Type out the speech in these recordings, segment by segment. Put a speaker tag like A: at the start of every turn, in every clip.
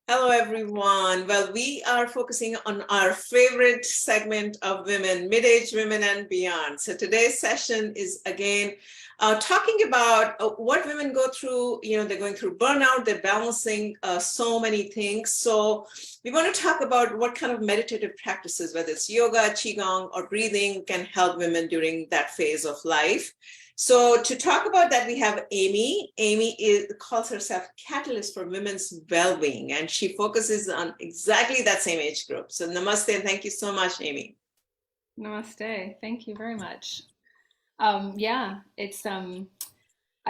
A: Hello, everyone. Well, we are focusing on our favorite segment of women, mid-age women and beyond. So today's session is again talking about what women go through. They're going through burnout, they're balancing so many things. So we want to talk about what kind of meditative practices, whether it's yoga, qigong, or breathing, can help women during that phase of life. So to talk about that, we have Amy. Calls herself Catalyst for Women's Wellbeing, and she focuses on exactly that same age group. So namaste, and thank you so much, Amy.
B: Namaste. Thank you very much. Yeah, it's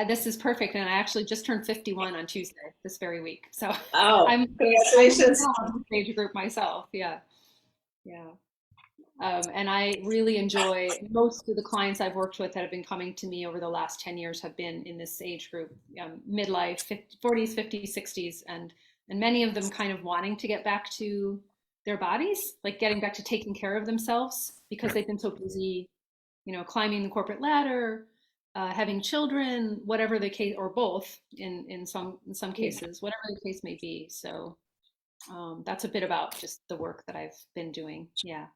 B: this is perfect, and I actually just turned 51 on Tuesday this very week. So
A: Oh,
B: I'm
A: congratulations.
B: now in this age group myself. Yeah, yeah. And I really enjoy most of the clients I've worked with that have been coming to me over the last 10 years have been in this age group, midlife, 50, 40s, 50s, 60s, and many of them kind of wanting to get back to their bodies, like getting back to taking care of themselves because they've been so busy, climbing the corporate ladder, having children, whatever the case, or both in some cases, whatever the case may be. So that's a bit about just the work that I've been doing. Yeah.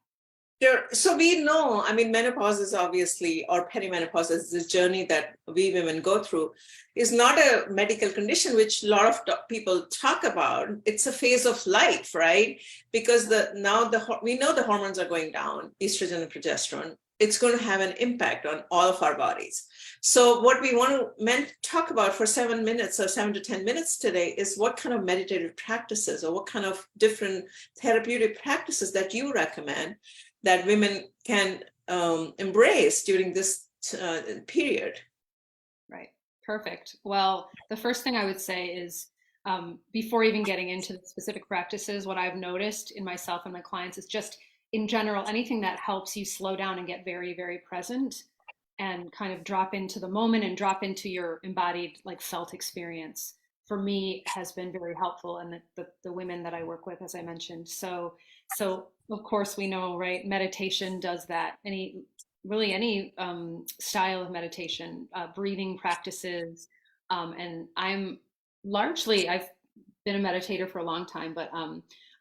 A: Sure. So we know, I mean, menopause is obviously, or perimenopause is this journey that we women go through, is not a medical condition, which a lot of people talk about. It's a phase of life, right? Because we know the hormones are going down, estrogen and progesterone. It's going to have an impact on all of our bodies. So what we want to talk about for 7 minutes or 7 to 10 minutes today is what kind of meditative practices or what kind of different therapeutic practices that you recommend that women can embrace during this period.
B: Right. Perfect. Well, the first thing I would say is before even getting into the specific practices, what I've noticed in myself and my clients is just in general, anything that helps you slow down and get very, very present and kind of drop into the moment and drop into your embodied, like felt experience for me has been very helpful. And the women that I work with, as I mentioned. So of course we know, right? Meditation does that. Any style of meditation, breathing practices. And I've been a meditator for a long time, but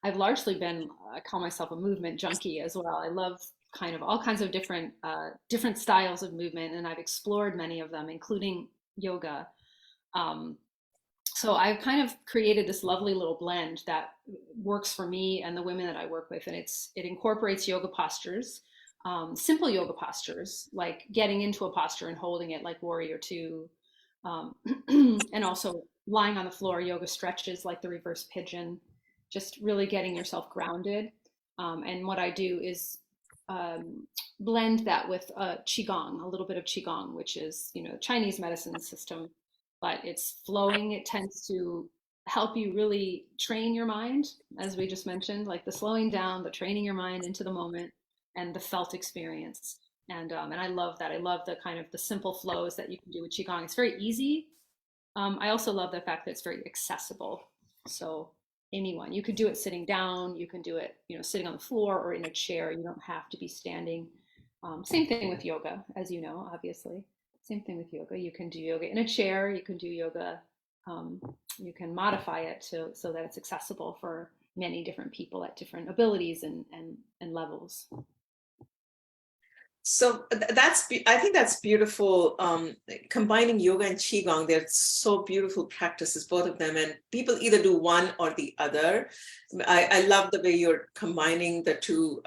B: I've largely been, I call myself a movement junkie as well. I love kind of all kinds of different styles of movement, and I've explored many of them, including yoga. Um, so I've kind of created this lovely little blend that works for me and the women that I work with, and it incorporates yoga postures, simple yoga postures like getting into a posture and holding it like warrior two, and also lying on the floor yoga stretches like the reverse pigeon, just really getting yourself grounded. And what I do is blend that with qigong, a little bit of qigong, which is Chinese medicine system, but it's flowing. It tends to help you really train your mind, as we just mentioned, like the slowing down, the training your mind into the moment, and the felt experience. And I love that. I love the kind of the simple flows that you can do with qigong. It's very easy. I also love the fact that it's very accessible. So anyone, you could do it sitting down, you can do it, sitting on the floor or in a chair. You don't have to be standing. Same thing with yoga, as you know, obviously. Same thing with yoga. You can do yoga in a chair. You can do yoga. Um, you can modify it so that it's accessible for many different people at different abilities and levels.
A: So I think that's beautiful. Combining yoga and qigong, they're so beautiful practices, both of them, and people either do one or the other. I love the way you're combining the two.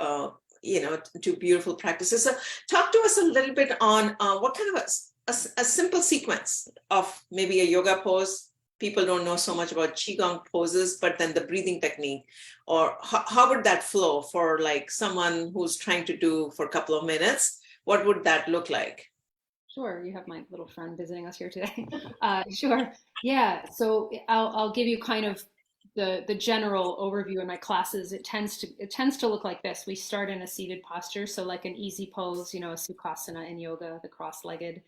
A: Two beautiful practices. So, talk to us a little bit on what kind of a simple sequence of maybe a yoga pose. People don't know so much about qigong poses, but then the breathing technique, or how would that flow for like someone who's trying to do for a couple of minutes? What would that look like?
B: Sure, you have my little friend visiting us here today. Sure, yeah. So I'll give you kind of the general overview in my classes. It tends to look like this. We start in a seated posture, so like an easy pose, a sukhasana in yoga, the cross-legged,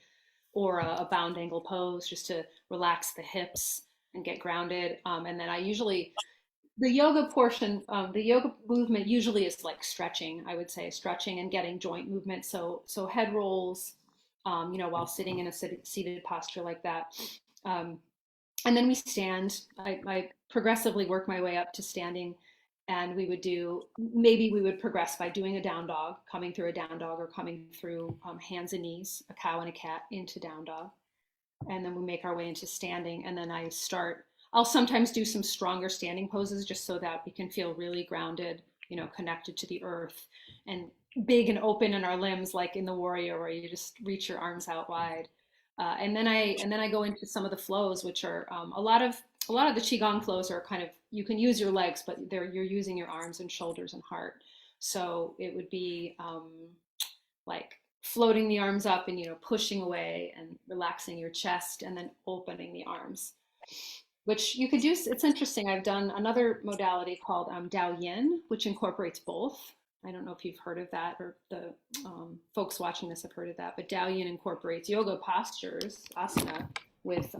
B: or a bound angle pose, just to relax the hips and get grounded. And then the yoga movement usually is like stretching. I would say stretching and getting joint movement. So head rolls, while sitting in a seated posture like that. Um, And then we stand. I progressively work my way up to standing, and we would do, maybe we would progress by doing a down dog, coming through a down dog, or coming through hands and knees, a cow and a cat into down dog, and then we make our way into standing. And then I'll sometimes do some stronger standing poses just so that we can feel really grounded, connected to the earth, and big and open in our limbs, like in the warrior, where you just reach your arms out wide. And then I go into some of the flows, which are a lot of the qigong flows are kind of, you can use your legs, but you're using your arms and shoulders and heart. So it would be like floating the arms up and pushing away and relaxing your chest, and then opening the arms, which you could do. It's interesting. I've done another modality called Dao Yin, which incorporates both. I don't know if you've heard of that, or the folks watching this have heard of that, but Dao Yin incorporates yoga postures, asana, with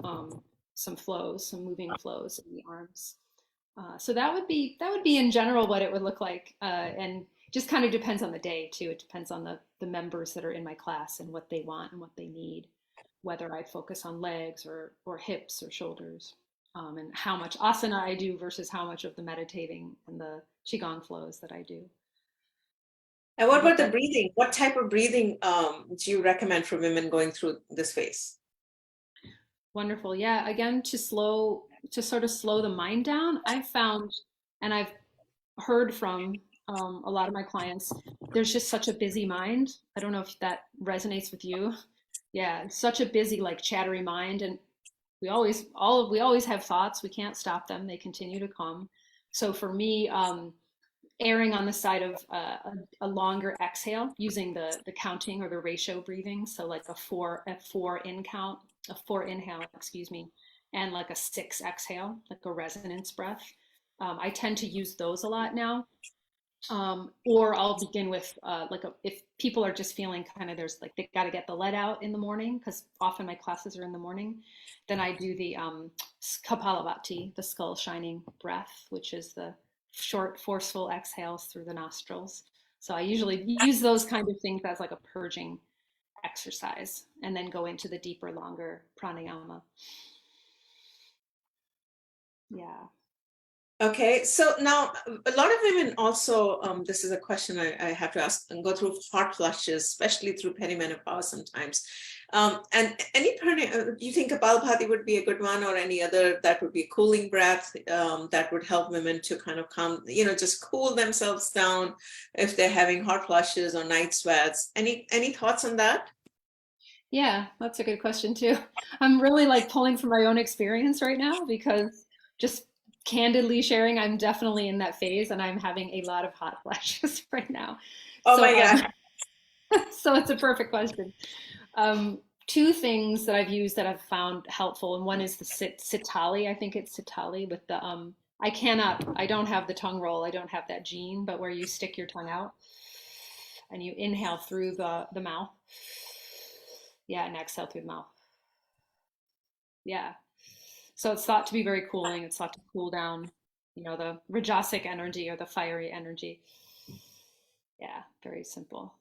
B: some flows, some moving flows in the arms. So that would be in general what it would look like, and just kind of depends on the day too. It depends on the members that are in my class and what they want and what they need, whether I focus on legs or hips or shoulders, and how much asana I do versus how much of the meditating and the qigong flows that I do.
A: And
B: I
A: what
B: hope
A: about the
B: that
A: breathing? What type of breathing do you recommend for women going through this phase?
B: wonderful. Yeah, again, to sort of slow the mind down. I've found, and I've heard from a lot of my clients, there's just such a busy mind. I don't know if that resonates with you. Yeah, such a busy, like chattery mind, and we always have thoughts. We can't stop them; they continue to come. So for me, erring on the side of a longer exhale, using the counting or the ratio breathing. So like a four in count, a four inhale, excuse me, and like a six exhale, like a resonance breath. I tend to use those a lot now. Or I'll begin with if people are just feeling kind of, there's like they got to get the lead out in the morning, because often my classes are in the morning. Then I do the Kapalabhati, the skull shining breath, which is the short, forceful exhales through the nostrils. So I usually use those kind of things as like a purging exercise, and then go into the deeper, longer pranayama. Yeah.
A: Okay, so now a lot of women also, this is a question I have to ask, and go through hot flushes, especially through perimenopause sometimes. And you think Kapalbhati would be a good one, or any other that would be a cooling breath that would help women to kind of come, just cool themselves down if they're having hot flushes or night sweats. Any thoughts on that?
B: Yeah, that's a good question too. I'm really like pulling from my own experience right now, because just candidly sharing, I'm definitely in that phase and I'm having a lot of hot flashes right now.
A: Oh
B: So
A: my God.
B: so it's a perfect question. Two things that I've used that I've found helpful, and one is the sitali. I think it's sitali with the I don't have the tongue roll. I don't have that gene, but where you stick your tongue out and you inhale through the mouth. Yeah, and exhale through the mouth. Yeah. So it's thought to be very cooling. It's thought to cool down, the rajasic energy or the fiery energy. Yeah, very simple.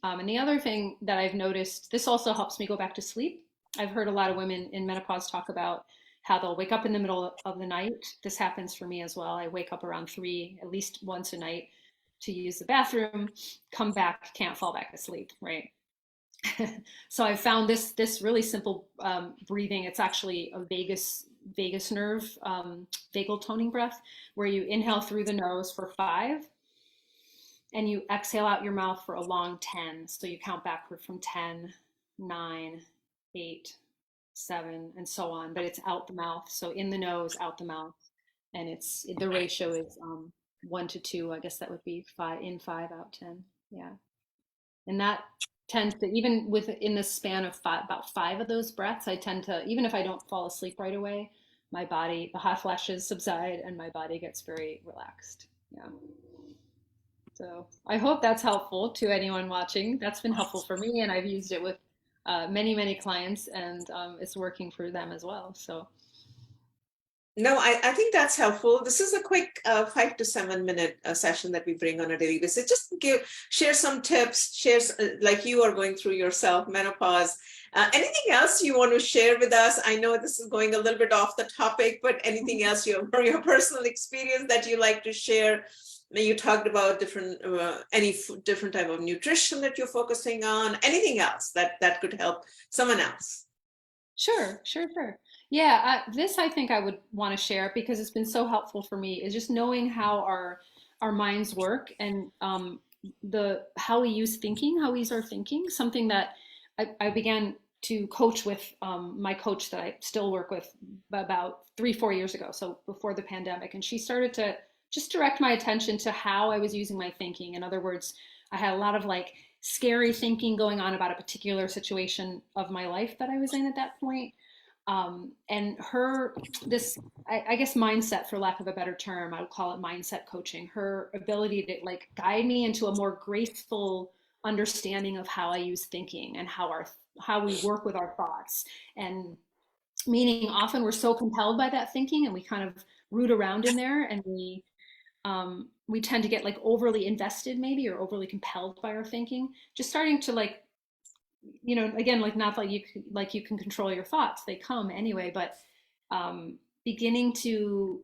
B: And the other thing that I've noticed, this also helps me go back to sleep. I've heard a lot of women in menopause talk about how they'll wake up in the middle of the night. This happens for me as well. I wake up around 3 at least once a night to use the bathroom, come back, can't fall back asleep, right? So I found this really simple breathing. It's actually a vagus nerve vagal toning breath, where you inhale through the nose for 5, and you exhale out your mouth for a long 10. So you count backward from 10, 9, 8, 7, and so on. But it's out the mouth. So in the nose, out the mouth, and the ratio is 1 to 2. I guess that would be 5 in, 5 out 10. Yeah. And that tends to, even within the span of about 5 of those breaths, I tend to, even if I don't fall asleep right away, the hot flashes subside and my body gets very relaxed. Yeah. So I hope that's helpful to anyone watching. That's been helpful for me, and I've used it with many, many clients, and it's working for them as well. So
A: No, I think that's helpful. This is a quick 5 to 7 minute session that we bring on a daily basis. Just share some tips, like you are going through yourself, menopause. Anything else you want to share with us? I know this is going a little bit off the topic, but anything else your personal experience that you like to share? You talked about different type of nutrition that you're focusing on. Anything else that could help someone else?
B: Sure, sure, sure. Yeah, this I think I would want to share because it's been so helpful for me is just knowing how our minds work and the how we use thinking, how we use our thinking. Something that I began to coach with my coach that I still work with about 3, 4 years ago, so before the pandemic, and she started to just direct my attention to how I was using my thinking. In other words, I had a lot of like scary thinking going on about a particular situation of my life that I was in at that point. And her, this, I guess, mindset, for lack of a better term, I would call it mindset coaching, her ability to like guide me into a more graceful understanding of how I use thinking and how we work with our thoughts. And meaning often we're so compelled by that thinking and we kind of root around in there and we tend to get like overly invested maybe or overly compelled by our thinking, just starting to like, again, like not like you can control your thoughts, they come anyway, but beginning to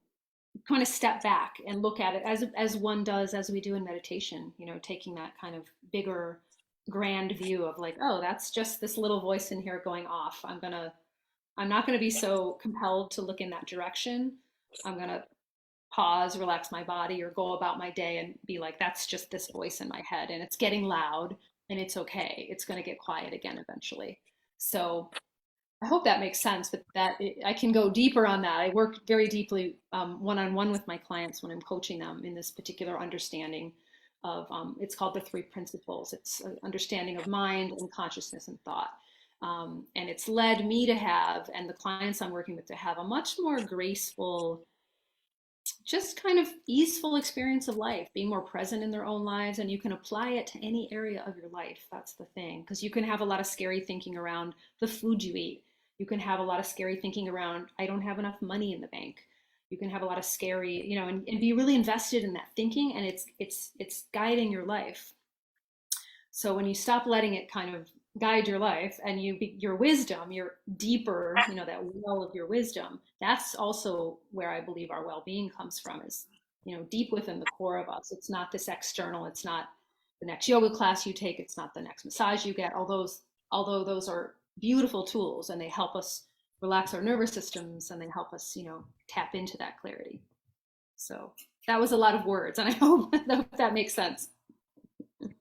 B: kind of step back and look at it as one does, as we do in meditation, taking that kind of bigger grand view of like, oh, that's just this little voice in here going off. I'm not going to be so compelled to look in that direction. I'm going to pause, relax my body, or go about my day and be like, that's just this voice in my head and it's getting loud and it's okay. It's going to get quiet again eventually. So I hope that makes sense, but I can go deeper on that. I work very deeply one-on-one with my clients when I'm coaching them in this particular understanding of, it's called the three principles. It's an understanding of mind and consciousness and thought. And it's led me to have, and the clients I'm working with to have a much more graceful, just kind of easeful experience of life, being more present in their own lives. And you can apply it to any area of your life. That's the thing. Because you can have a lot of scary thinking around the food you eat. You can have a lot of scary thinking around, I don't have enough money in the bank. You can have a lot of scary, and be really invested in that thinking, and it's guiding your life. So when you stop letting it kind of guide your life and your wisdom, your deeper, that well of your wisdom, that's also where I believe our well-being comes from, is, deep within the core of us. It's not this external, it's not the next yoga class you take, it's not the next massage you get. Although those are beautiful tools and they help us relax our nervous systems and they help us, tap into that clarity. So that was a lot of words and I hope that makes sense.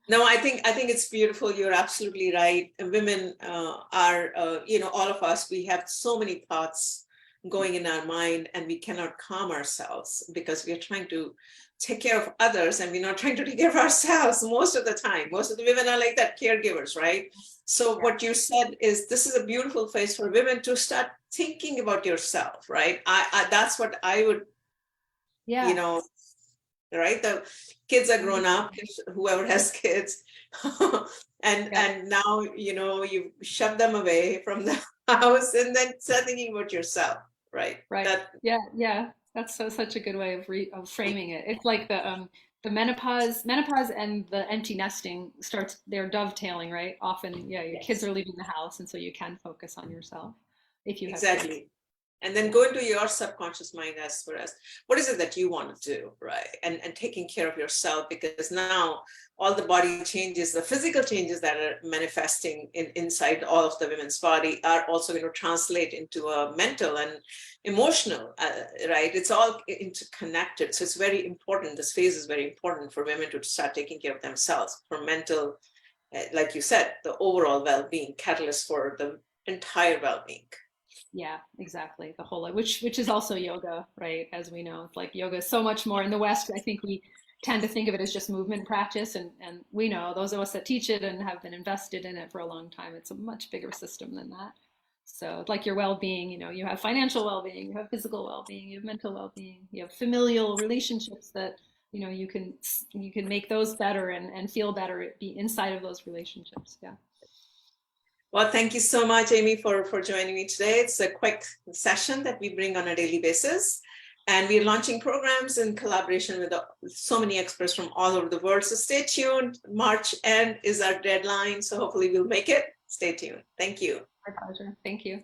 A: No, I think it's beautiful. You're absolutely right. Women are, all of us. We have so many thoughts going in our mind, and we cannot calm ourselves because we are trying to take care of others, and we're not trying to take care of ourselves most of the time. Most of the women are like that, caregivers, right? So what you said is this is a beautiful phase for women to start thinking about yourself, right? That's what I would, you
B: Yeah.
A: know, right? The kids are grown up, whoever has kids, and
B: Yeah.
A: now you shove them away from the house and then start thinking about yourself, right?
B: Right.
A: That
B: Yeah, yeah. That's such a good way of framing it. It's like the menopause and the empty nesting starts, they're dovetailing, right? Often, yeah, your kids
A: yes,
B: are leaving the house and so you can focus on yourself if you have kids.
A: exactly. And then
B: Yeah.
A: go into your subconscious mind as far as what is it that you want to do, right? And taking care of yourself, because now all the body changes, the physical changes that are manifesting inside all of the women's body are also going to translate into a mental and emotional, right? It's all interconnected. So it's very important. This phase is very important for women to start taking care of themselves for mental, like you said, the overall well-being, catalyst for the entire well-being.
B: Yeah, exactly. The whole, like, which is also yoga, right? As we know, it's like yoga is so much more in the West. I think we tend to think of it as just movement practice, and we know, those of us that teach it and have been invested in it for a long time, it's a much bigger system than that. So, like your well-being, you have financial well-being, you have physical well-being, you have mental well-being, you have familial relationships that you can make those better and feel better, be inside of those relationships. Yeah.
A: Well, thank you so much, Amy, for joining me today. It's a quick session that we bring on a daily basis. And we're launching programs in collaboration with so many experts from all over the world. So stay tuned. March end is our deadline. So hopefully we'll make it. Stay tuned. Thank you.
B: My pleasure. Thank you.